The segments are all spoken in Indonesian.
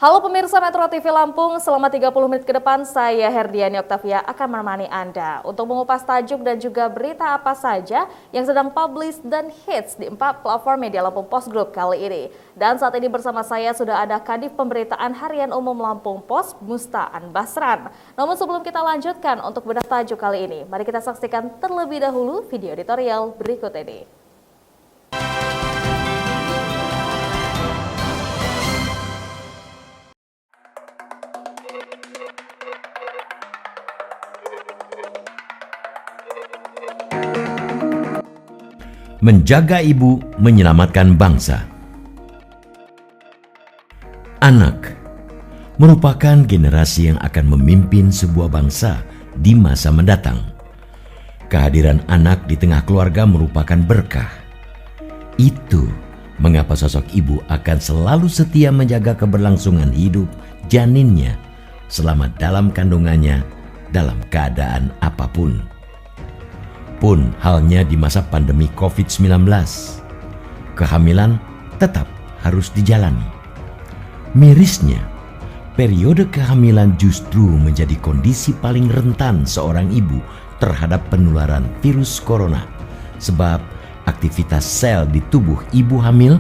Halo pemirsa Metro TV Lampung, selama 30 menit ke depan saya Herdiani Oktavia akan menemani Anda untuk mengupas tajuk dan juga berita apa saja yang sedang publish dan hits di 4 platform media Lampung Post Group kali ini. Dan saat ini bersama saya sudah ada Kadif Pemberitaan Harian Umum Lampung Post, Mustaan Basran. Namun sebelum kita lanjutkan untuk bedah tajuk kali ini, mari kita saksikan terlebih dahulu video editorial berikut ini. Menjaga ibu, menyelamatkan bangsa. Anak merupakan generasi yang akan memimpin sebuah bangsa di masa mendatang. Kehadiran anak di tengah keluarga merupakan berkah. Itu mengapa sosok ibu akan selalu setia menjaga keberlangsungan hidup janinnya selama dalam kandungannya dalam keadaan apapun. Pun halnya di masa pandemi COVID-19, kehamilan tetap harus dijalani. Mirisnya, periode kehamilan justru menjadi kondisi paling rentan seorang ibu terhadap penularan virus corona, sebab aktivitas sel di tubuh ibu hamil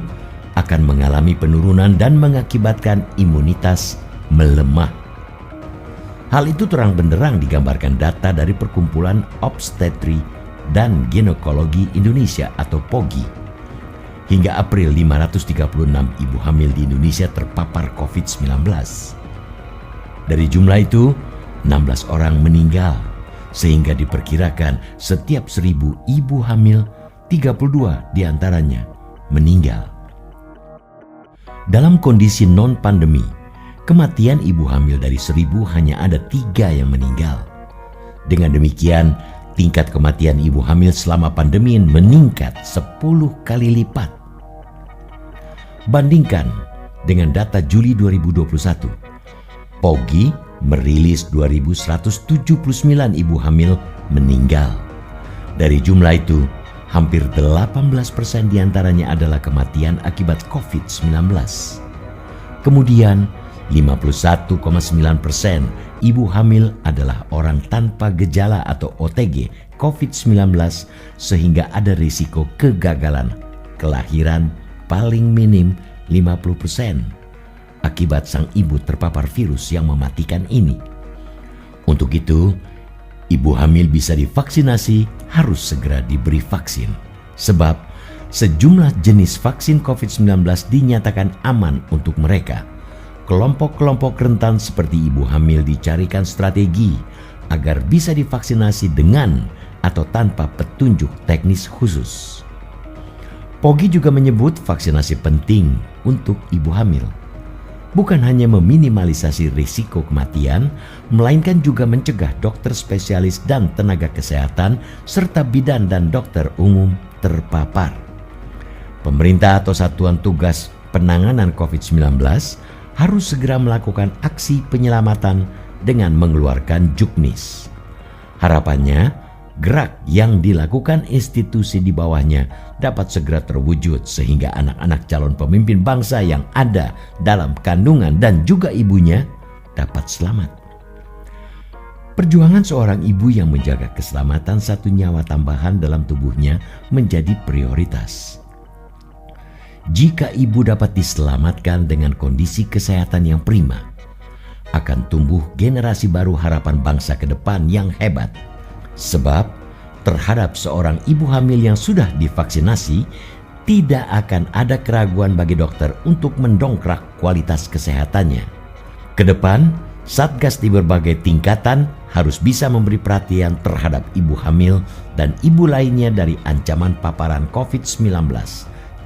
akan mengalami penurunan dan mengakibatkan imunitas melemah. Hal itu terang benderang digambarkan data dari Perkumpulan Obstetri dan Ginekologi Indonesia atau POGI. Hingga April 536 ibu hamil di Indonesia terpapar COVID-19. Dari jumlah itu, 16 orang meninggal, sehingga diperkirakan setiap 1.000 ibu hamil, 32 diantaranya meninggal. Dalam kondisi non-pandemi, kematian ibu hamil dari 1.000 hanya ada 3 yang meninggal. Dengan demikian, tingkat kematian ibu hamil selama pandemi meningkat 10 kali lipat. Bandingkan dengan data Juli 2021, POGI merilis 2.179 ibu hamil meninggal. Dari jumlah itu, hampir 18% diantaranya adalah kematian akibat COVID-19. Kemudian, 51,9% ibu hamil adalah orang tanpa gejala atau OTG COVID-19 sehingga ada risiko kegagalan kelahiran paling minim 50% akibat sang ibu terpapar virus yang mematikan ini. Untuk itu, ibu hamil bisa divaksinasi harus segera diberi vaksin sebab sejumlah jenis vaksin COVID-19 dinyatakan aman untuk mereka. Kelompok-kelompok rentan seperti ibu hamil dicarikan strategi agar bisa divaksinasi dengan atau tanpa petunjuk teknis khusus. POGI juga menyebut vaksinasi penting untuk ibu hamil. Bukan hanya meminimalisasi risiko kematian, melainkan juga mencegah dokter spesialis dan tenaga kesehatan serta bidan dan dokter umum terpapar. Pemerintah atau Satuan Tugas Penanganan COVID-19 harus segera melakukan aksi penyelamatan dengan mengeluarkan juknis. Harapannya, gerak yang dilakukan institusi di bawahnya dapat segera terwujud sehingga anak-anak calon pemimpin bangsa yang ada dalam kandungan dan juga ibunya dapat selamat. Perjuangan seorang ibu yang menjaga keselamatan satu nyawa tambahan dalam tubuhnya menjadi prioritas. Jika ibu dapat diselamatkan dengan kondisi kesehatan yang prima, akan tumbuh generasi baru harapan bangsa ke depan yang hebat. Sebab terhadap seorang ibu hamil yang sudah divaksinasi, tidak akan ada keraguan bagi dokter untuk mendongkrak kualitas kesehatannya. Ke depan, Satgas di berbagai tingkatan harus bisa memberi perhatian terhadap ibu hamil dan ibu lainnya dari ancaman paparan COVID-19.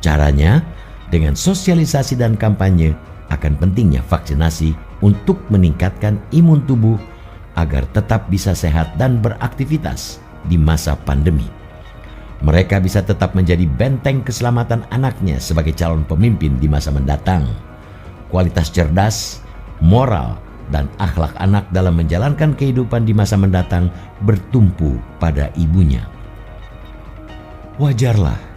Caranya dengan sosialisasi dan kampanye akan pentingnya vaksinasi untuk meningkatkan imun tubuh agar tetap bisa sehat dan beraktivitas di masa pandemi. Mereka bisa tetap menjadi benteng keselamatan anaknya sebagai calon pemimpin di masa mendatang. Kualitas cerdas, moral, dan akhlak anak dalam menjalankan kehidupan di masa mendatang bertumpu pada ibunya. Wajarlah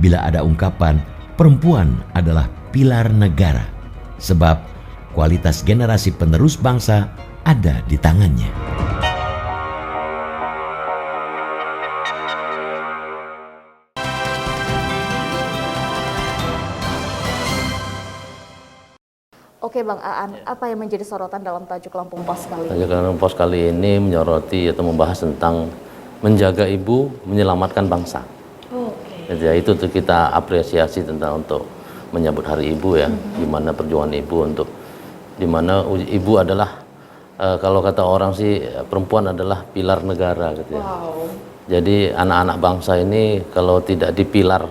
bila ada ungkapan perempuan adalah pilar negara, sebab kualitas generasi penerus bangsa ada di tangannya. Oke Bang Aan, apa yang menjadi sorotan dalam tajuk Lampung Pos kali ini? Tajuk Lampung Pos kali ini menyoroti atau membahas tentang menjaga ibu, menyelamatkan bangsa. Jadi ya, itu tuh kita apresiasi tentang untuk menyambut Hari Ibu ya, di mana perjuangan ibu untuk, di mana ibu adalah kalau kata orang sih perempuan adalah pilar negara gitu ya. Jadi anak-anak bangsa ini kalau tidak dipilar,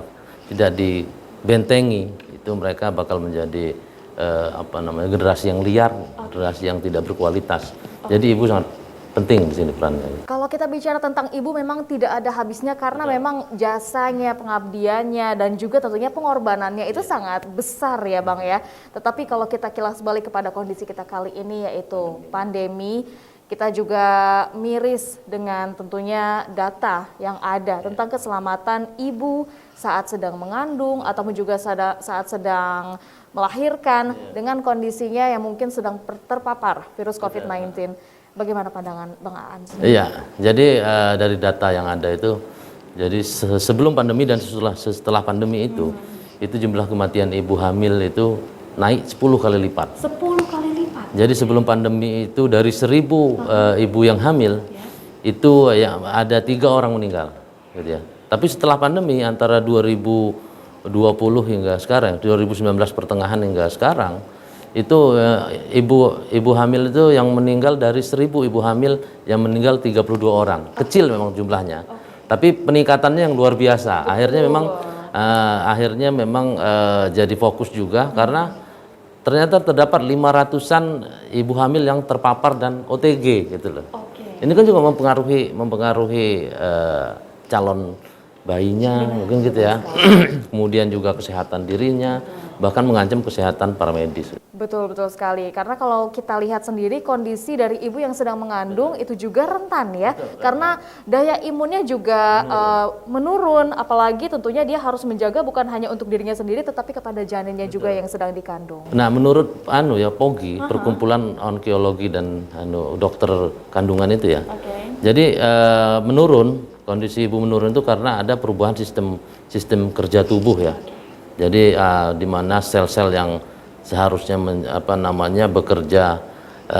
tidak dibentengi, itu mereka bakal menjadi generasi yang liar, generasi yang tidak berkualitas. Jadi ibu sangat penting di sini perannya. Kalau kita bicara tentang ibu memang tidak ada habisnya karena memang jasanya, pengabdiannya dan juga tentunya pengorbanannya itu sangat besar ya Bang ya. Tetapi kalau kita kilas balik kepada kondisi kita kali ini yaitu pandemi, kita juga miris dengan tentunya data yang ada tentang keselamatan ibu saat sedang mengandung ataupun juga saat sedang melahirkan dengan kondisinya yang mungkin sedang terpapar virus COVID-19. Bagaimana pandangan Bang Aan? Iya, jadi dari data yang ada itu, jadi sebelum pandemi dan setelah pandemi itu jumlah kematian ibu hamil itu naik 10 kali lipat. 10 kali lipat? Jadi sebelum pandemi itu dari 1000 ibu yang hamil, itu ya, ada 3 orang meninggal. Gitu ya. Tapi setelah pandemi antara 2020 hingga sekarang, 2019 pertengahan hingga sekarang, itu ibu hamil itu yang meninggal dari 1000 ibu hamil yang meninggal 32 orang. Kecil memang jumlahnya, tapi peningkatannya yang luar biasa. Akhirnya memang jadi fokus juga karena ternyata terdapat 500-an ibu hamil yang terpapar dan OTG gitu loh. Ini kan juga mempengaruhi calon bayinya mungkin gitu ya. Kemudian juga kesehatan dirinya, bahkan mengancam kesehatan para medis. Betul sekali. Karena kalau kita lihat sendiri kondisi dari ibu yang sedang mengandung itu juga rentan ya. Karena daya imunnya juga menurun, apalagi tentunya dia harus menjaga bukan hanya untuk dirinya sendiri tetapi kepada janinnya juga yang sedang dikandung. Nah, menurut POGI, Perkumpulan Onkolog dan dokter kandungan itu ya. Jadi kondisi ibu menurun itu karena ada perubahan sistem kerja tubuh ya. Jadi di mana sel-sel yang seharusnya bekerja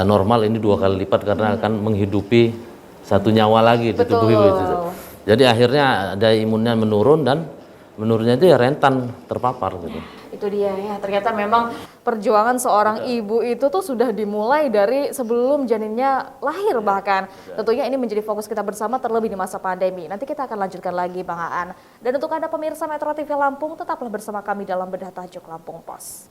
normal ini 2 kali lipat karena akan menghidupi satu nyawa lagi di tubuh ibu itu. Jadi akhirnya daya imunnya menurun dan menurunnya itu ya rentan terpapar gitu. Itu dia ya, ternyata memang perjuangan seorang ibu itu tuh sudah dimulai dari sebelum janinnya lahir bahkan. Tentunya ini menjadi fokus kita bersama terlebih di masa pandemi. Nanti kita akan lanjutkan lagi Bang Aan. Dan untuk Anda pemirsa Metro TV Lampung, tetaplah bersama kami dalam Bedah Tajuk Lampung Pos.